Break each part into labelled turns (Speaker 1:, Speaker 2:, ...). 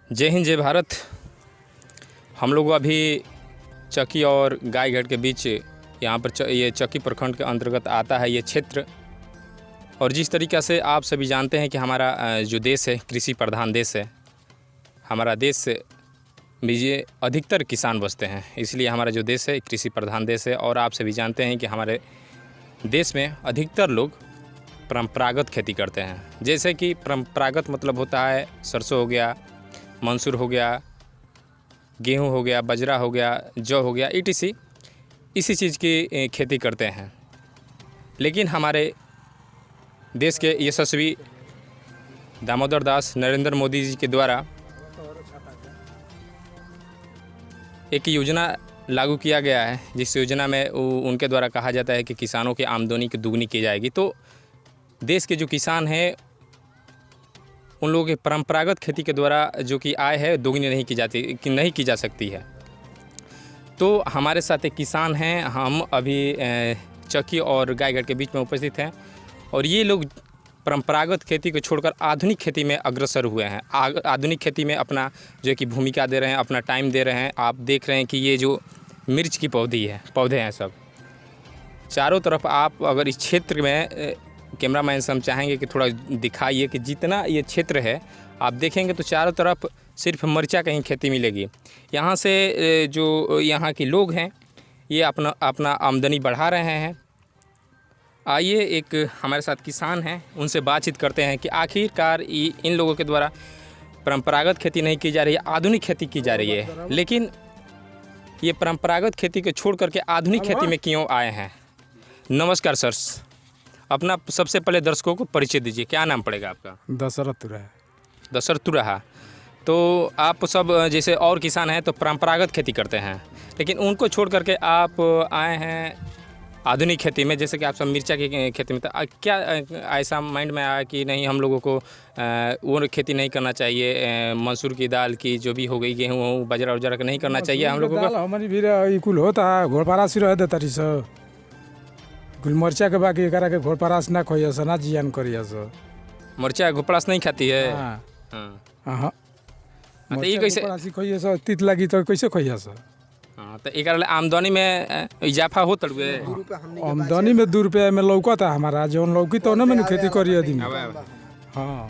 Speaker 1: जय हिंद जय भारत। हम लोग अभी चकी और गायघाट के बीच यहाँ पर ये चकी प्रखंड के अंतर्गत आता है ये क्षेत्र। और जिस तरीक़ा से आप सभी जानते हैं कि हमारा जो देश है कृषि प्रधान देश है। हमारा देश में ये अधिकतर किसान बसते हैं, इसलिए हमारा जो देश है कृषि प्रधान देश है। और आप सभी जानते हैं कि हमारे देश में अधिकतर लोग परंपरागत खेती करते हैं। जैसे कि परंपरागत मतलब होता है सरसों हो गया, मंसूर हो गया, गेहूं हो गया, बाजरा हो गया, जौ हो गया, etc इसी चीज़ की खेती करते हैं। लेकिन हमारे देश के यशस्वी दामोदर दास नरेंद्र मोदी जी के द्वारा एक योजना लागू किया गया है, जिस योजना में उनके द्वारा कहा जाता है कि किसानों की आमदनी की दुगनी की जाएगी। तो देश के जो किसान हैं उन लोगों की परंपरागत खेती के द्वारा जो कि आय है दोगुनी नहीं की जा सकती है। तो हमारे साथ एक किसान हैं, हम अभी चकी और गायघाट के बीच में उपस्थित हैं। और ये लोग परंपरागत खेती को छोड़कर आधुनिक खेती में अग्रसर हुए हैं। आधुनिक खेती में अपना जो कि भूमिका दे रहे हैं, अपना टाइम दे रहे हैं। आप देख रहे हैं कि ये जो मिर्च की पौधे हैं सब चारों तरफ। आप अगर इस क्षेत्र में कैमरामैन से हम चाहेंगे कि थोड़ा दिखाइए कि जितना ये क्षेत्र है आप देखेंगे तो चारों तरफ सिर्फ मिर्चा की ही खेती मिलेगी। यहाँ से जो यहाँ के लोग हैं ये अपना आमदनी बढ़ा रहे हैं। आइए एक हमारे साथ किसान हैं, उनसे बातचीत करते हैं कि आखिरकार इन लोगों के द्वारा परंपरागत खेती नहीं की जा रही है, आधुनिक खेती की जा रही है। लेकिन ये परंपरागत खेती को छोड़ करके आधुनिक खेती में क्यों आए हैं। नमस्कार सर, अपना सबसे पहले दर्शकों को परिचय दीजिए। क्या नाम पड़ेगा आपका? दशरथ तुराहा। तो आप सब जैसे और किसान हैं तो परंपरागत खेती करते हैं, लेकिन उनको छोड़ करके आप आए हैं आधुनिक खेती में। जैसे कि आप सब मिर्चा की खेती में, तो क्या ऐसा माइंड में आया कि नहीं हम लोगों को वो खेती नहीं करना चाहिए, मसूर की दाल की जो भी हो गई, गेहूँ बाजरा वजरा का नहीं करना चाहिए हम लोगों को?
Speaker 2: हमारी भी कुल होता है घोड़पारासी रह देता रही सर कुल मरचा के बाकी करा के घोड़पारास ना खोइया सर, ना जियान करिया सर।
Speaker 1: मरचा घोपड़ास नहीं खाती है?
Speaker 2: हाँ
Speaker 1: तो ये कैसे
Speaker 2: खोइया सर, तीत लगी तो कैसे खोइया सर?
Speaker 1: हाँ, तो एक आमदनी में इजाफा हो तड़ुए।
Speaker 2: आमदनी में 2 रुपया में लौकता हमारा जौन लौकी तो में खेती करिए दिन। हाँ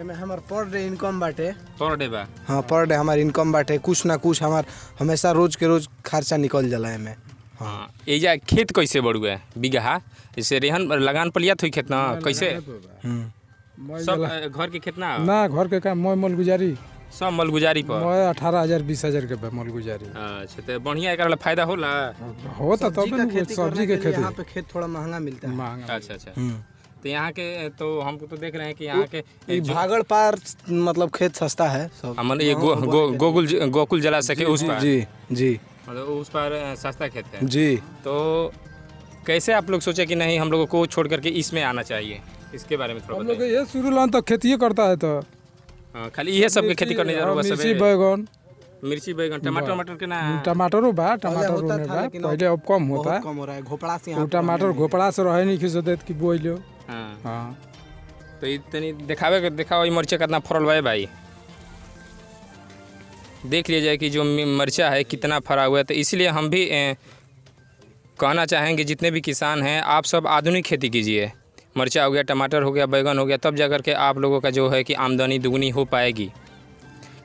Speaker 3: एमे हमार पर डे इनकम बाटे।
Speaker 1: पर डे बा?
Speaker 3: हाँ पर डे हमार इनकम बाटे। कुछ ना कुछ हमार हमेशा रोज के रोज खर्चा निकल जाला एमे।
Speaker 1: हाँ एजा खेत कैसे बढ़ुए बीघा? जैसे रेहन लगान पलियात हुई खेत ना कैसे? सब घर के खेत ना
Speaker 2: घर के काम मोल गुजारी
Speaker 1: सब मलगुजारी पर
Speaker 2: 18,000 20,000 के मोल गुजारी।
Speaker 1: अच्छा, तो बढ़िया एकरा फायदा होला?
Speaker 2: होता तब सब्जी के खेती।
Speaker 3: यहाँ पे खेत थोड़ा महंगा मिलता है।
Speaker 1: अच्छा तो यहाँ के तो हमको तो देख रहे हैं कि यहाँ के
Speaker 3: भागड़ पार मतलब खेत सस्ता है सब।
Speaker 1: हमारे ये गोकुल जलाशय के उस पार?
Speaker 3: जी
Speaker 1: मतलब उस पार सस्ता खेत है
Speaker 3: जी।
Speaker 1: तो कैसे आप लोग सोचे कि नहीं हम लोगों को छोड़ करके इसमें आना चाहिए? इसके बारे में थोड़ा
Speaker 2: हम लोग ये शुरू लान तक खेती करता है तो
Speaker 1: खाली ये सब के खेती करने जा रहा है? मिर्ची बैगन टमाटर के ना?
Speaker 2: टमाटरो बा पहले अब कम होता है।
Speaker 3: कम हो रहा है घोपड़ा से।
Speaker 2: टमाटर घोपड़ा से रहे नहीं खिस देत कि बोई लो।
Speaker 1: हाँ तो इतनी दिखाओ मिर्चा कितना फरल बा भाई, देख लिया जाए कि जो मिर्चा है कितना फरा हुआ है। तो इसलिए हम भी कहना चाहेंगे जितने भी किसान हैं आप सब आधुनिक खेती कीजिए। मिर्चा हो गया, टमाटर हो गया, बैगन हो गया, तब जाकर के आप लोगों का जो है कि आमदनी दुगनी हो पाएगी।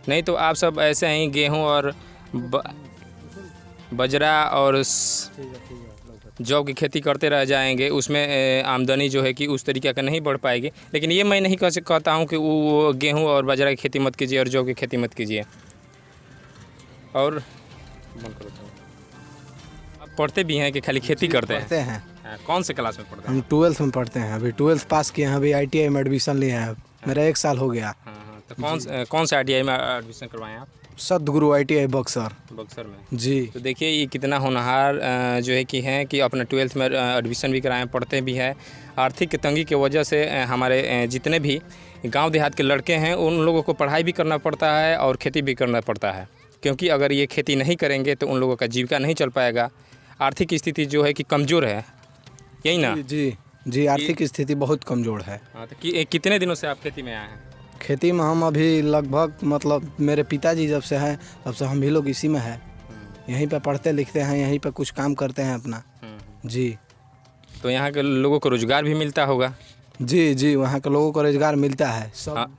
Speaker 1: नहीं तो आप सब ऐसे ही गेहूं और बाजरा और जौ की खेती करते रह जाएंगे, उसमें आमदनी जो है कि उस तरीके का नहीं बढ़ पाएगी। लेकिन ये मैं नहीं कहता हूँ कि वो गेहूं और बाजरा की खेती मत कीजिए और जौ की खेती मत कीजिए। और आप पढ़ते भी हैं कि खाली खेती करते हैं? कौन से क्लास में पढ़ते हैं?
Speaker 3: हम 12th में पढ़ते हैं। अभी 12th पास किए हैं, अभी ITI में एडमिशन लिए हैं। मेरा 1 साल हो गया।
Speaker 1: तो कौन से ITI में एडमिशन करवाएं आप?
Speaker 3: सतगुरु ITI बक्सर में जी।
Speaker 1: तो देखिए ये कितना होनहार जो है कि हैं कि अपना 12th में एडमिशन भी कराएं, पढ़ते भी हैं। आर्थिक तंगी की वजह से हमारे जितने भी गांव देहात के लड़के हैं उन लोगों को पढ़ाई भी करना पड़ता है और खेती भी करना पड़ता है। क्योंकि अगर ये खेती नहीं करेंगे तो उन लोगों का जीविका नहीं चल पाएगा। आर्थिक स्थिति जो है कि कमज़ोर है, यही ना?
Speaker 3: जी आर्थिक स्थिति बहुत कमज़ोर है।
Speaker 1: हाँ तो कितने दिनों से आप खेती में आए हैं?
Speaker 3: खेती में हम अभी लगभग मतलब मेरे पिताजी जब से हैं तब से हम भी लोग इसी में है, यहीं पे पढ़ते लिखते हैं, यहीं पे कुछ काम करते हैं अपना। जी
Speaker 1: तो यहाँ के लोगों को रोज़गार भी मिलता होगा।
Speaker 3: जी जी, वहाँ के लोगों को रोजगार मिलता है। सब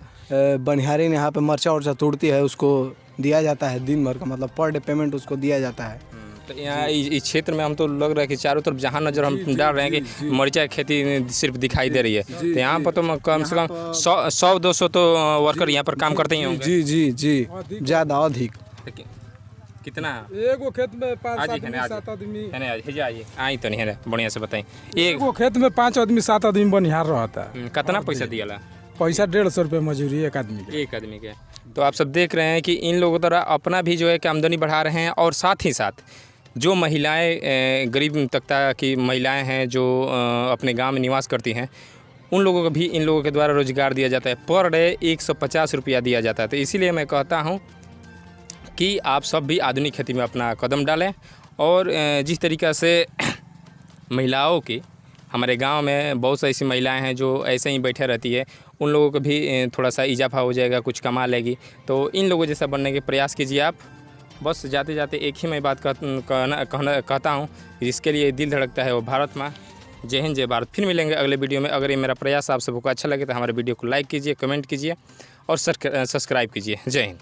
Speaker 3: बनिहारी ने यहाँ पे मर्चा उर्चा तोड़ती है, उसको दिया जाता है दिन भर का, मतलब पर डे पेमेंट उसको दिया जाता है।
Speaker 1: तो यहाँ इस क्षेत्र में हम तो लग रहा है कि चारों तरफ जहाँ नज़र हम डाल रहे हैं कि मरीचा की खेती सिर्फ दिखाई दे रही है। तो यहाँ पर तो कम से कम 100-200 तो वर्कर यहाँ पर काम करते ही होंगे।
Speaker 3: जी जी जी, ज़्यादा अधिक।
Speaker 1: कितना
Speaker 2: एगो खेत में 5
Speaker 1: आज ही
Speaker 2: आदमी
Speaker 1: है, आज।
Speaker 2: 7 आदमी,
Speaker 1: है ना, भेजा आइए आई तो नहीं है, बढ़िया से बताएं।
Speaker 2: एगो खेत में 5 आदमी 7 आदमी बनिहार रहता है।
Speaker 1: कितना पैसा दिया
Speaker 2: पैसा 150 रुपये मजूरी एक आदमी के।
Speaker 1: एक आदमी के? तो आप सब देख रहे हैं कि इन लोगों द्वारा अपना भी जो है कि आमदनी बढ़ा रहे हैं, और साथ ही साथ जो महिलाएं गरीब तबका की महिलाएं हैं जो अपने गांव में निवास करती हैं, उन लोगों को भी इन लोगों के द्वारा रोज़गार दिया जाता है। पर डे 150 रुपया दिया जाता है। तो इसीलिए मैं कहता हूं कि आप सब भी आधुनिक खेती में अपना कदम डालें, और जिस तरीक़ा से महिलाओं की हमारे गांव में बहुत सी ऐसी महिलाएं हैं जो ऐसे ही बैठे रहती है, उन लोगों को भी थोड़ा सा इजाफा हो जाएगा, कुछ कमा लेगी। तो इन लोगों जैसा बनने के प्रयास कीजिए आप। बस जाते जाते एक ही मैं बात कहता हूँ, जिसके लिए दिल धड़कता है वो भारत माँ। जय हिंद, जय भारत। फिर मिलेंगे अगले वीडियो में। अगर ये मेरा प्रयास आप सबको अच्छा लगे तो हमारे वीडियो को लाइक कीजिए, कमेंट कीजिए और सब्सक्राइब कीजिए। जय हिंद।